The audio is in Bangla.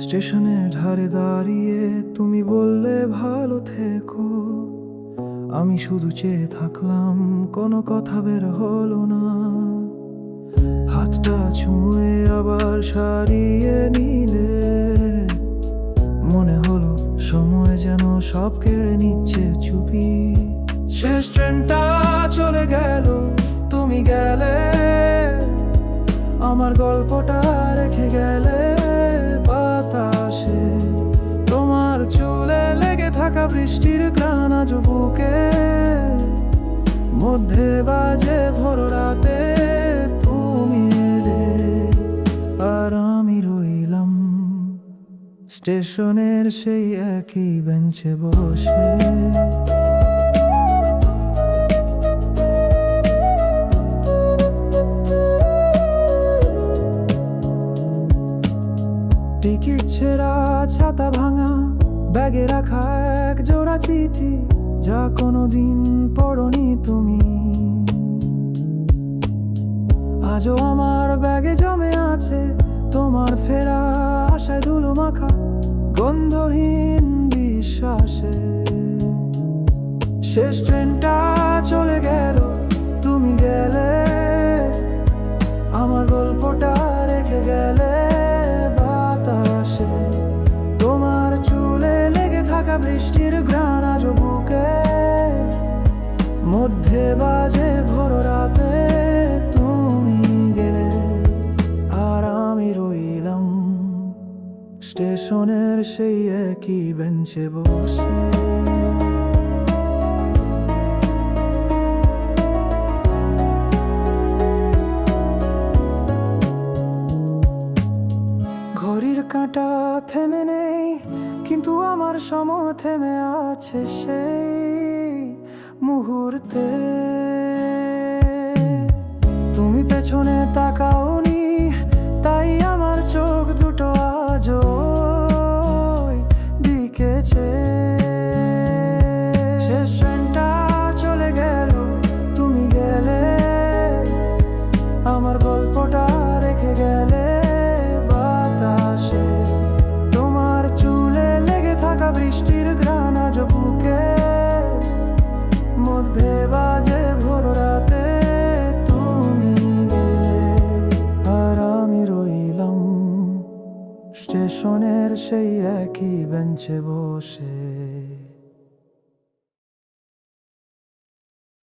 স্টেশনের ধারে দাঁড়িয়ে তুমি বললে ভালো থেকো, আমি শুধু চেয়ে থাকলাম, কোনো কথা বের হলো না। হাতটা ছুঁয়ে আবার সারিয়ে নিলে মনে হলো সময় যেন সব কেড়ে নিচ্ছে চুপি। শেষ ট্রেনটা চলে গেল, তুমি গেলে, আমার গল্পটা রেখে গেলে বাতাসে। তোমার চুলে লেগে থাকা বৃষ্টির ঘ্রাণ আজ বুকে মধ্যে বাজে ভোর রাতে। তুমি এলে আর আমি রইলাম স্টেশনের সেই একই বেঞ্চে বসে। টিকিট ছেঁড়া, ছাতা ভাঙা, ব্যাগে রাখা এক জোড়া চিঠি যা কোনোদিন পড়নি তুমি। আজও আমার ব্যাগে জমে আছে তোমার ফেরা আশায় ধুলো মাখা গন্ধহীন বিশ্বাসে। শেষ ট্রেনটা চলে গেল, তুমি গেলে, আমার গল্পটা রেখে গেলে বাতাসে। তোমার চুলে লেগে থাকা বৃষ্টির ঘ্রাণ আজ বুকে মধ্যে বাজে ভোর রাতে। তুমি গেলে আর আমি রইলাম স্টেশনের সেই একই বেঞ্চে বসে। ঘড়ির কাঁটা থেমে নেই, কিন্তু আমার সময় থেমে আছে সেই মুহূর্তে। তুমি পেছনে তাকাওনি, তাই আমার চোখ দুটো আজও ওই দিকে চেয়ে। শেষ ট্রেনটা চলে গেল, তুমি গেলে, আমার গল্পটা রেখে গেলে বাতাসে। তোমার চুলে লেগে থাকা বৃষ্টির ঘ্রাণ আজ বুকে মধ্যে বাজে ভোর রাতে। তুমি গেলে আর আমি রইলাম স্টেশনের সেই একই বেঞ্চে বসে।